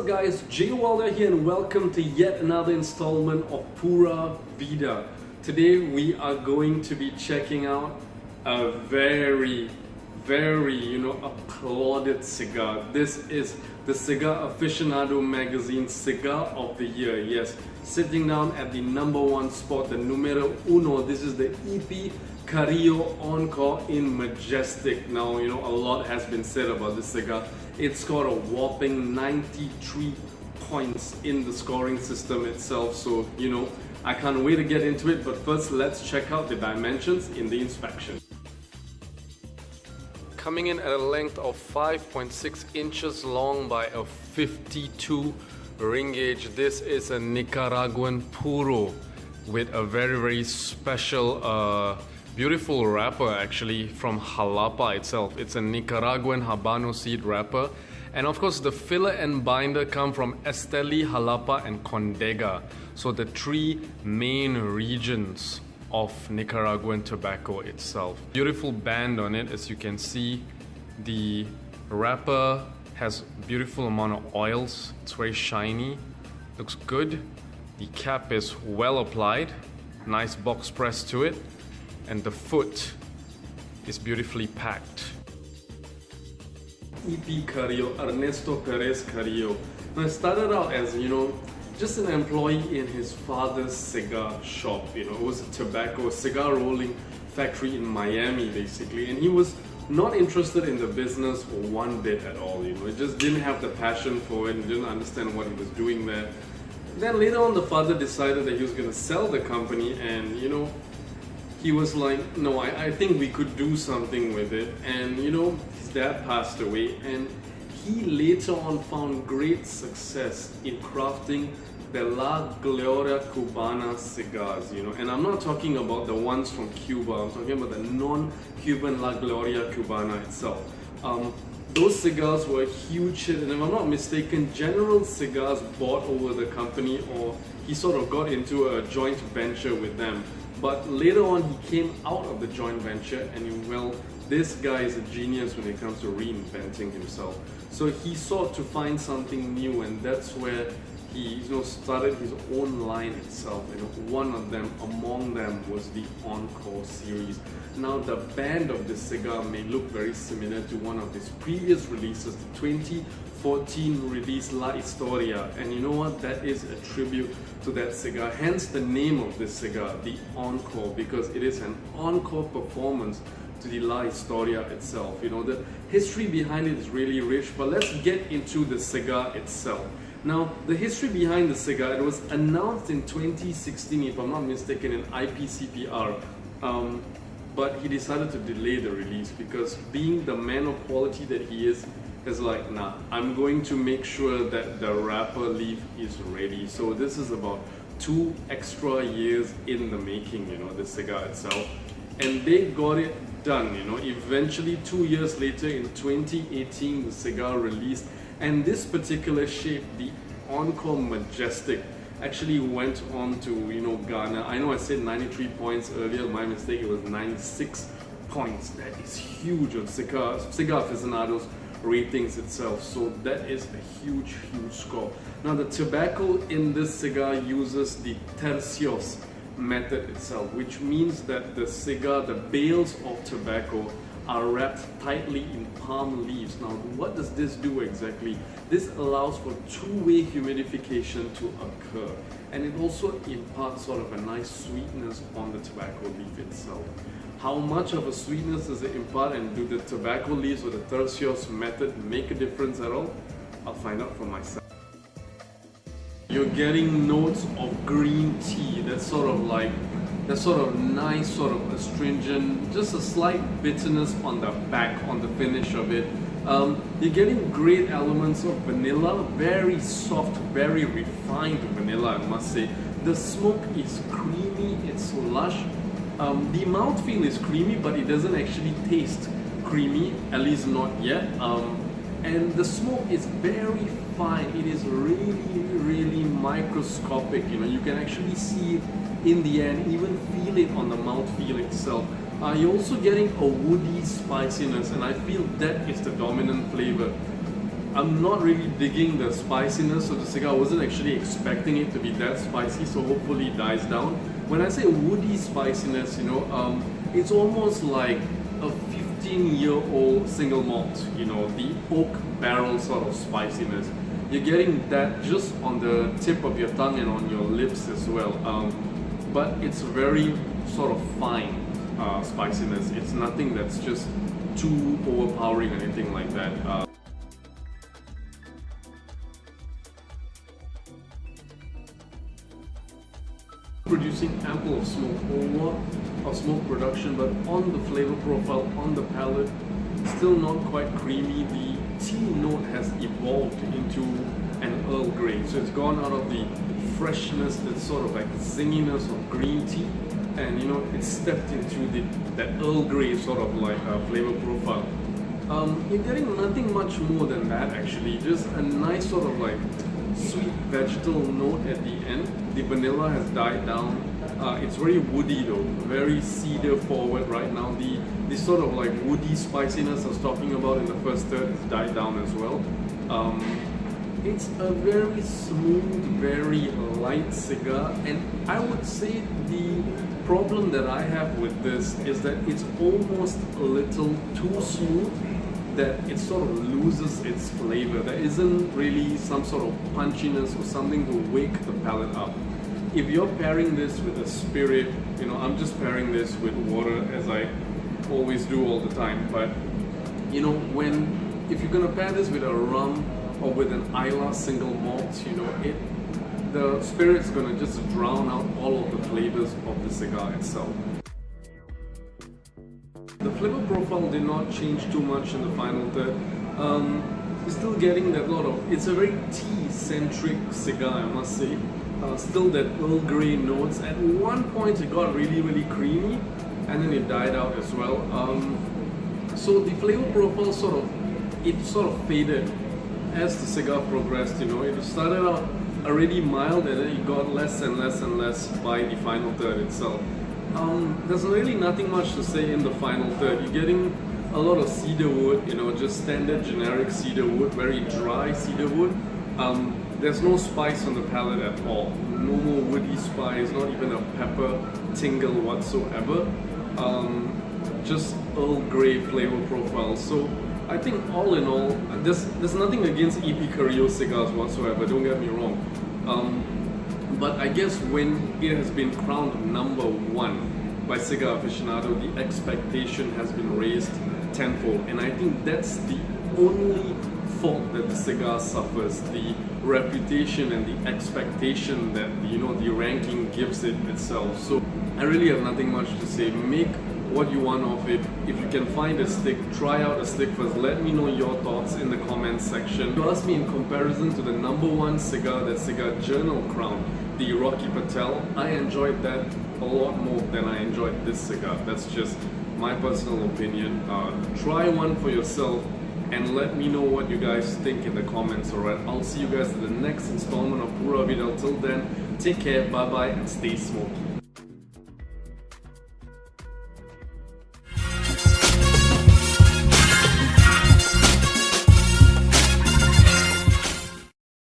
up guys, Jay Walia here and welcome to yet another installment of PURA VIDA. Today we are going to be checking out a very applauded cigar. This is the Cigar Aficionado magazine Cigar of the Year. Yes, sitting down at the #1 spot, the numero uno. This is the E.P CARILLO ENCORE in Majestic. Now, a lot has been said about this cigar. It scored a whopping 93 points in the scoring system itself. So, I can't wait to get into it. But first, let's check out the dimensions in the inspection. Coming in at a length of 5.6 inches long by a 52 ring gauge, this is a Nicaraguan Puro with a very special beautiful wrapper actually from Jalapa itself. It's a Nicaraguan Habano seed wrapper, and of course the filler and binder come from Esteli, Jalapa and Condega, so the three main regions of Nicaraguan tobacco itself. Beautiful band on it, as you can see. The wrapper has beautiful amount of oils. It's very shiny, looks good. The cap is well applied, nice box press to it, and the foot is beautifully packed. E.P Carillo, Ernesto Perez Carillo. Now, I started out as, just an employee in his father's cigar shop. It was a cigar rolling factory in Miami basically, and he was not interested in the business one bit at all. He just didn't have the passion for it and didn't understand what he was doing there. Then later on, the father decided that he was going to sell the company, and he was like, no, I think we could do something with it. And his dad passed away, and he later on found great success in crafting the La Gloria Cubana cigars, and I'm not talking about the ones from Cuba, I'm talking about the non-Cuban La Gloria Cubana itself. Those cigars were a huge hit, and if I'm not mistaken, General Cigars bought over the company, or he sort of got into a joint venture with them. But later on, he came out of the joint venture, and this guy is a genius when it comes to reinventing himself. So he sought to find something new, and that's where he started his own line itself. One of them, among them, was the Encore series. Now, the band of this cigar may look very similar to one of his previous releases, the 2014 release La Historia, and you know what? That is a tribute to that cigar. Hence the name of this cigar, the Encore, because it is an encore performance to the La Historia itself. The history behind it is really rich, but let's get into the cigar itself. Now, the history behind the cigar, it was announced in 2016, if I'm not mistaken, in IPCPR, but he decided to delay the release because, being the man of quality that he is like, nah, I'm going to make sure that the wrapper leaf is ready. So this is about 2 extra years in the making, the cigar itself, and they got it done. Eventually 2 years later, in 2018, the cigar released. And this particular shape, the Encore Majestic, actually went on to garner, I know I said 93 points earlier, my mistake, it was 96 points. That is huge on Cigar Aficionado's ratings itself. So that is a huge score. Now, the tobacco in this cigar uses the tercios method itself, which means that the bales of tobacco are wrapped tightly in palm leaves. Now, what does this do exactly? This allows for two-way humidification to occur, and it also imparts sort of a nice sweetness on the tobacco leaf itself. How much of a sweetness does it impart, and do the tobacco leaves or the tercios method make a difference at all? I'll find out for myself. You're getting notes of green tea. That's sort of nice, sort of astringent, just a slight bitterness on the back, on the finish of it. You're getting great elements of vanilla, very soft, very refined vanilla, I must say. The smoke is creamy, it's lush. The mouthfeel is creamy, but it doesn't actually taste creamy, at least not yet. And the smoke is very fine. It is really microscopic. You can actually see it in the end, even feel it on the mouthfeel itself. You're also getting a woody spiciness, and I feel that is the dominant flavor. I'm not really digging the spiciness of the cigar. I wasn't actually expecting it to be that spicy, so hopefully it dies down. When I say woody spiciness, you know, it's almost like a 15-year-old single malt, you know, the oak barrel sort of spiciness. You're getting that just on the tip of your tongue and on your lips as well. But it's very sort of fine spiciness. It's nothing that's just too overpowering or anything like that. Producing ample of smoke, a lot of smoke production, but on the flavor profile, on the palate, still not quite creamy. The tea note has evolved into an Earl Grey, so it's gone out of the freshness, that sort of like zinginess of green tea, and you know, it's stepped into that Earl Grey sort of like flavor profile. You're getting nothing much more than that actually, just a nice sort of like sweet vegetal note at the end. The vanilla has died down. It's very woody though, very cedar forward right now. The sort of like woody spiciness I was talking about in the first third has died down as well. It's a very smooth, very light cigar, and I would say the problem that I have with this is that it's almost a little too smooth, that it sort of loses its flavor. There isn't really some sort of punchiness or something to wake the palate up. If you're pairing this with a spirit, you know, I'm just pairing this with water as I always do all the time, but you know, if you're gonna pair this with a rum or with an Isla single malt, you know, the spirit's gonna just drown out all of the flavors of the cigar itself. The flavor profile did not change too much in the final third. You're still getting that lot of, it's a very tea-centric cigar, I must say. Still that Earl Grey notes. At one point it got really, really creamy, and then it died out as well. So the flavor profile sort of faded as the cigar progressed, you know. It started out already mild, and then it got less and less and less by the final third itself. There's really nothing much to say in the final third. You're getting a lot of cedar wood, you know, just standard generic cedar wood, very dry cedar wood. There's no spice on the palate at all. No more woody spice, not even a pepper tingle whatsoever. Just Earl Grey flavor profile. So I think all in all, there's nothing against E.P Carillo cigars whatsoever, don't get me wrong. But I guess when it has been crowned #1 by Cigar Aficionado, the expectation has been raised tenfold, and I think that's the only fault that the cigar suffers, the reputation and the expectation that, you know, the ranking gives it itself. So I really have nothing much to say. Make what you want of it. If you can find a stick, try out a stick first. Let me know your thoughts in the comments section. You asked me in comparison to the #1 cigar that Cigar Journal crowned, the Rocky Patel. I enjoyed that a lot more than I enjoyed this cigar. That's just my personal opinion. Try one for yourself and let me know what you guys think in the comments. Alright, I'll see you guys in the next installment of Pura Vida. Till then, take care, bye bye, and stay smoky.